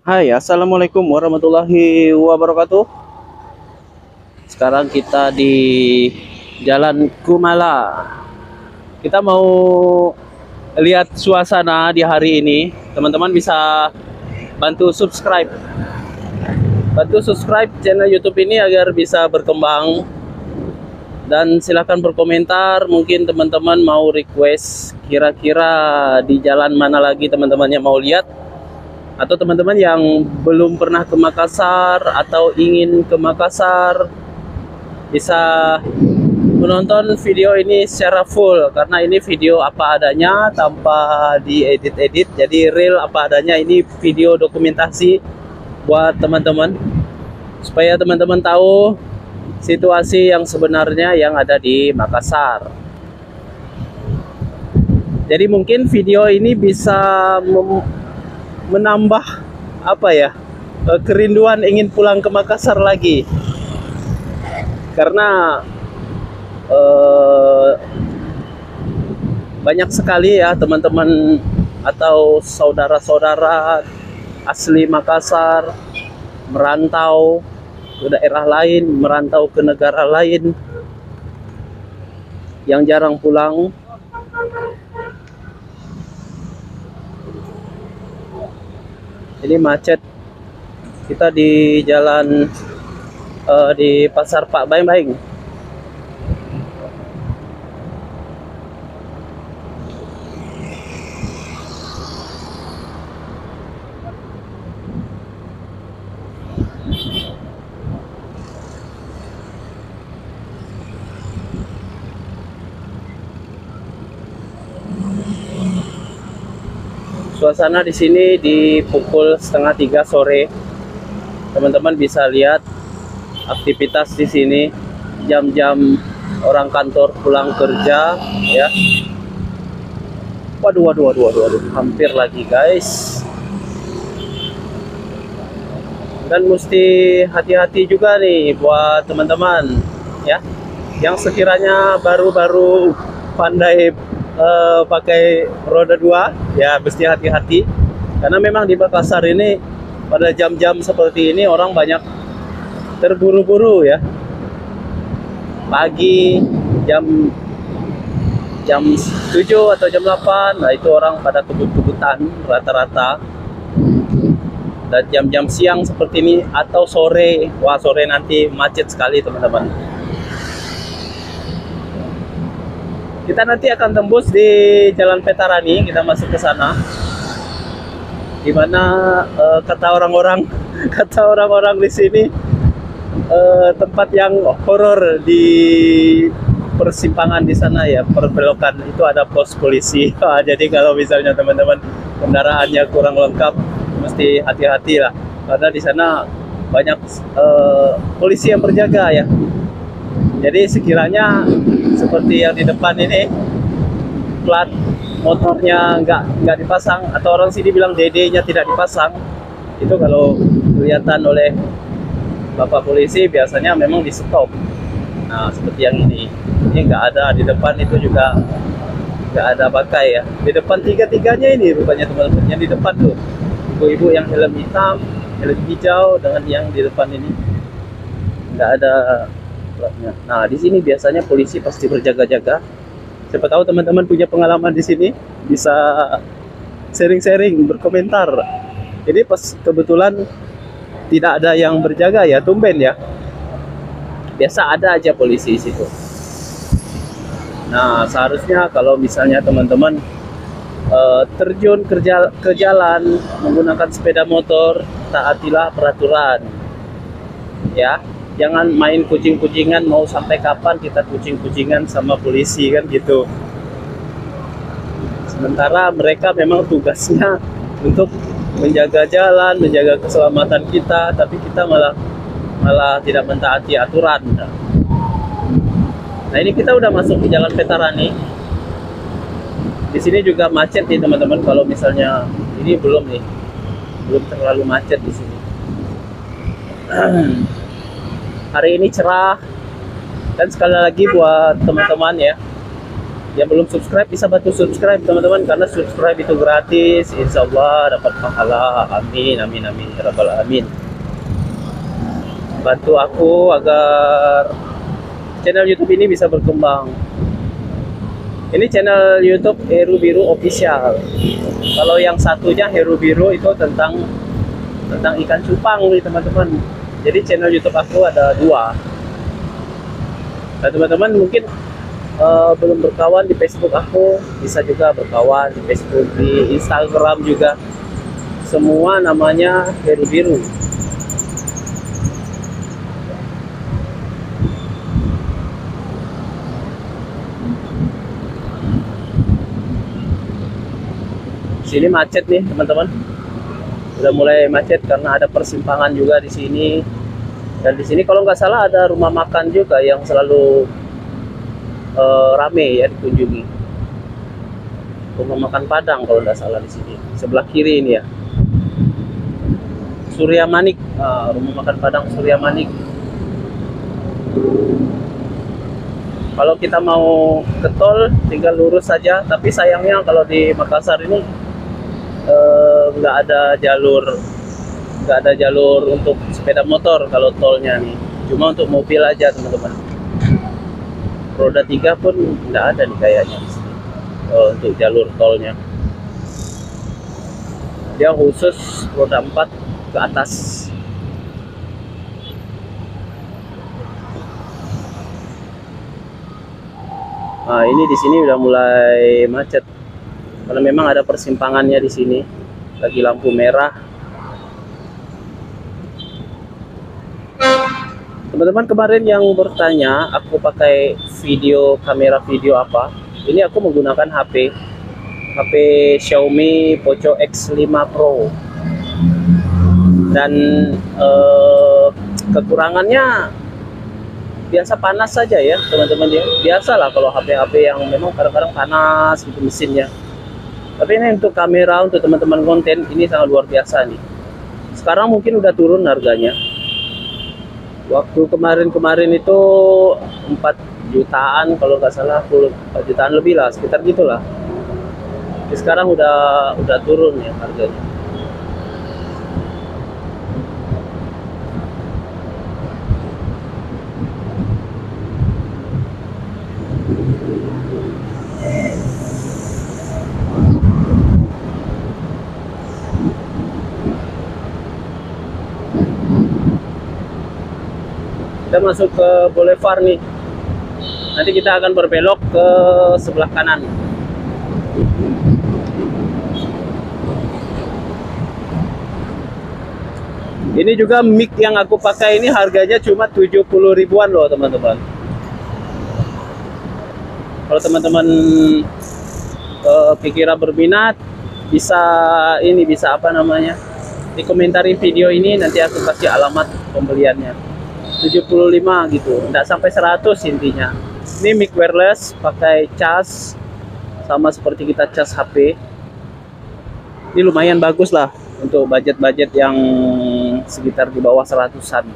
Hai, assalamualaikum warahmatullahi wabarakatuh. Sekarang kita di Jalan Kumala. Kita mau lihat suasana di hari ini. Teman-teman bisa bantu subscribe, channel YouTube ini agar bisa berkembang. Dan silakan berkomentar. Mungkin teman-teman mau request kira-kira di jalan mana lagi teman-temannya mau lihat, atau teman-teman yang belum pernah ke Makassar atau ingin ke Makassar bisa menonton video ini secara full, karena ini video apa adanya tanpa diedit-edit, jadi real apa adanya. Ini video dokumentasi buat teman-teman supaya teman-teman tahu situasi yang sebenarnya yang ada di Makassar. Jadi mungkin video ini bisa menambah apa ya, kerinduan ingin pulang ke Makassar lagi, karena banyak sekali ya teman-teman atau saudara-saudara asli Makassar merantau ke daerah lain, merantau ke negara lain, yang jarang pulang. Ini macet. Kita di jalan di Pasar Pak Baing-Baing. Suasana di sini di pukul 2:30 sore. Teman-teman bisa lihat aktivitas di sini, jam-jam orang kantor pulang kerja ya. Waduh, hampir lagi guys. Dan mesti hati-hati juga nih buat teman-teman ya, yang sekiranya baru-baru pandai pakai roda 2 ya, mesti hati-hati, karena memang di Makassar ini pada jam-jam seperti ini orang banyak terburu-buru ya. Pagi jam jam 7 atau jam 8, nah itu orang pada kebut-kebutan rata-rata. Dan jam-jam siang seperti ini atau sore, wah sore nanti macet sekali teman-teman. Kita nanti akan tembus di Jalan Petarani, kita masuk ke sana. Dimana kata orang-orang di sini tempat yang horor di persimpangan di sana ya, perbelokan itu ada pos polisi. Jadi kalau misalnya teman-teman kendaraannya kurang lengkap, mesti hati-hati lah, karena di sana banyak polisi yang berjaga ya. Jadi sekiranya seperti yang di depan ini plat motornya nggak dipasang, atau orang sini bilang DD-nya tidak dipasang, itu kalau kelihatan oleh bapak polisi biasanya memang di stop. Nah seperti yang ini nggak ada di depan, itu juga nggak ada pakai ya. Di depan tiga-tiganya ini rupanya teman-teman, yang di depan tuh ibu-ibu yang helm hitam, helm hijau, dengan yang di depan ini nggak ada. Nah, di sini biasanya polisi pasti berjaga-jaga. Siapa tahu teman-teman punya pengalaman di sini, bisa sharing-sharing, berkomentar. Jadi pas kebetulan tidak ada yang berjaga ya, tumben ya. Biasa ada aja polisi di situ. Nah, seharusnya kalau misalnya teman-teman terjun ke jalan menggunakan sepeda motor, taatilah peraturan. Ya. Jangan main kucing-kucingan, mau sampai kapan kita kucing-kucingan sama polisi kan gitu. Sementara mereka memang tugasnya untuk menjaga jalan, menjaga keselamatan kita, tapi kita malah tidak mentaati aturan. Nah ini kita udah masuk di Jalan Petarani. Di sini juga macet nih teman-teman. Kalau misalnya ini belum terlalu macet di sini. Hari ini cerah, dan sekali lagi buat teman-teman ya, Yang belum subscribe bisa bantu subscribe teman-teman, karena subscribe itu gratis, insya Allah dapat pahala. Amin amin amin ya rabbal alamin. Bantu aku agar channel YouTube ini bisa berkembang. Ini channel YouTube Heru Biru Official. Kalau yang satunya Heru Biru itu tentang ikan cupang nih teman-teman. Jadi channel YouTube aku ada dua. Nah teman-teman mungkin belum berkawan di Facebook aku, bisa juga berkawan di Facebook, di Instagram juga. Semua namanya Heru Biru. Sini macet nih teman-teman. Udah mulai macet karena ada persimpangan juga di sini. Dan di sini kalau nggak salah ada rumah makan juga yang selalu rame ya dikunjungi. Rumah makan Padang kalau nggak salah di sini. Sebelah kiri ini ya. Surya Manik, rumah makan Padang Surya Manik. Kalau kita mau ke tol tinggal lurus saja, tapi sayangnya kalau di Makassar ini nggak ada jalur untuk sepeda motor kalau tolnya nih, cuma untuk mobil aja teman-teman. Roda 3 pun nggak ada nih kayaknya untuk jalur tolnya. Dia khusus roda 4 ke atas. Nah, ini di sini udah mulai macet karena memang ada persimpangannya di sini. Lagi lampu merah. Teman-teman kemarin yang bertanya aku pakai kamera video apa? Ini aku menggunakan HP Xiaomi Poco X5 Pro. Dan kekurangannya biasa panas saja ya teman-teman ya. Biasalah kalau HP-HP yang memang kadang-kadang panas gitu mesinnya. Tapi ini untuk kamera, untuk teman-teman konten ini sangat luar biasa nih. Sekarang mungkin udah turun harganya. Waktu kemarin itu 4 jutaan kalau nggak salah, 4 jutaan lebih lah, sekitar gitulah. Jadi sekarang udah turun ya harganya. Kita masuk ke Boulevard nih. Nanti kita akan berbelok ke sebelah kanan. Ini juga mic yang aku pakai ini harganya cuma 70 ribuan loh teman-teman. Kalau teman-teman pikiran berminat, bisa apa namanya, di komentari video ini nanti aku kasih alamat pembeliannya. 75 gitu, enggak sampai 100 intinya. Ini mic wireless pakai cas, sama seperti kita cas HP. Ini lumayan bagus lah untuk budget-budget yang sekitar di bawah 100-an.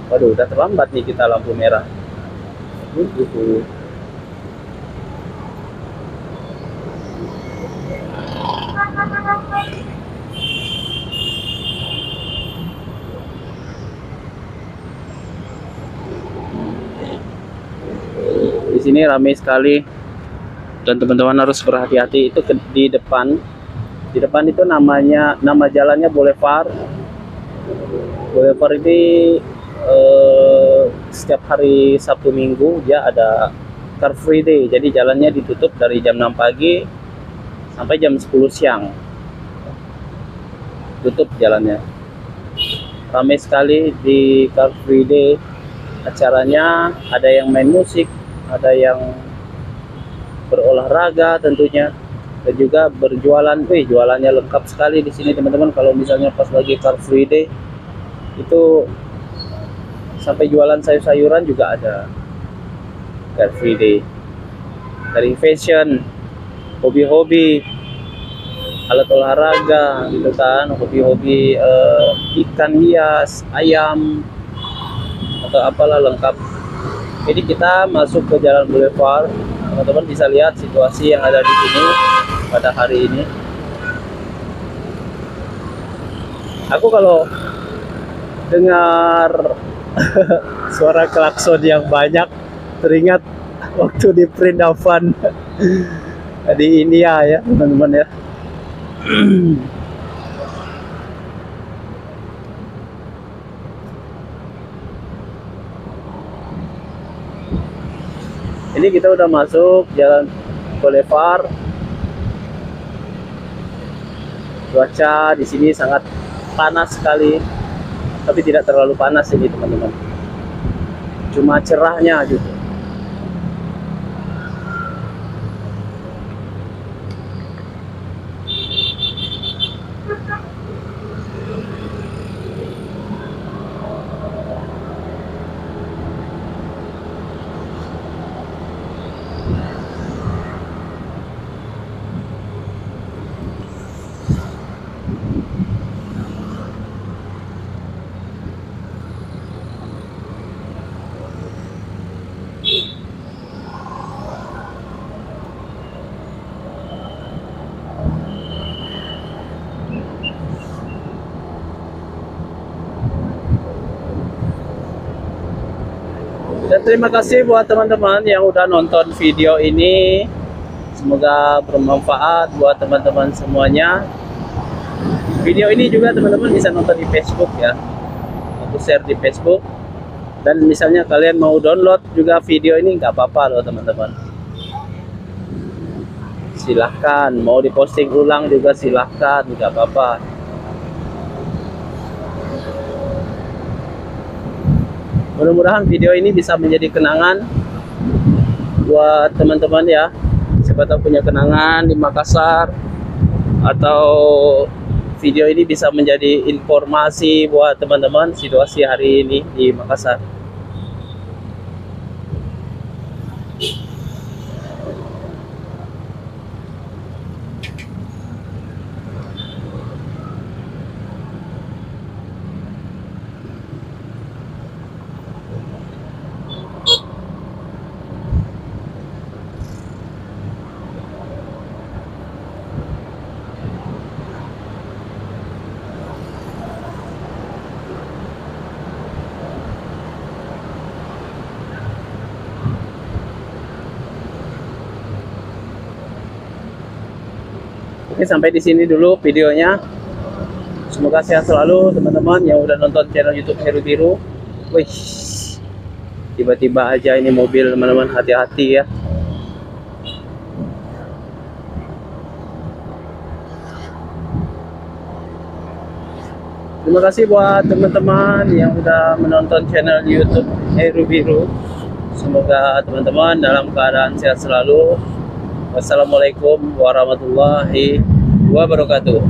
Waduh, udah terlambat nih kita lampu merah. Gitu. Di sini ramai sekali dan teman-teman harus berhati-hati. Itu di depan itu nama jalannya Boulevard. Boulevard ini setiap hari Sabtu Minggu dia ada Car Free Day, jadi jalannya ditutup dari jam 6 pagi sampai jam 10 siang, tutup jalannya. Ramai sekali di Car Free Day acaranya, ada yang main musik, ada yang berolahraga tentunya, dan juga berjualan. Jualannya lengkap sekali di sini teman-teman. Kalau misalnya pas lagi Car Free Day itu sampai jualan sayur-sayuran juga ada. Car Free Day, dari fashion, hobi-hobi, alat olahraga gitu kan, hobi-hobi ikan hias, ayam atau apalah lengkap. Jadi kita masuk ke Jalan Boulevard. Teman-teman bisa lihat situasi yang ada di sini pada hari ini. Aku kalau dengar suara klakson yang banyak teringat waktu di Prindavan di India ya teman-teman ya. Ini kita udah masuk Jalan Boulevard. Cuaca di sini sangat panas sekali, tapi tidak terlalu panas ini teman-teman. Cuma cerahnya gitu. Dan terima kasih buat teman-teman yang udah nonton video ini. Semoga bermanfaat buat teman-teman semuanya. Video ini juga teman-teman bisa nonton di Facebook ya. Aku share di Facebook. Dan misalnya kalian mau download juga video ini nggak apa-apa loh teman-teman. Silahkan, mau diposting ulang juga silahkan, nggak apa-apa. Mudah-mudahan video ini bisa menjadi kenangan buat teman-teman ya. Siapa tahu punya kenangan di Makassar, atau video ini bisa menjadi informasi buat teman-teman situasi hari ini di Makassar. Oke, sampai di sini dulu videonya. Semoga sehat selalu teman-teman yang udah nonton channel YouTube Heru Biru. Wih, tiba-tiba aja ini mobil teman-teman, hati-hati ya. Terima kasih buat teman-teman yang udah menonton channel YouTube Heru Biru. Semoga teman-teman dalam keadaan sehat selalu. Wassalamualaikum warahmatullahi wabarakatuh.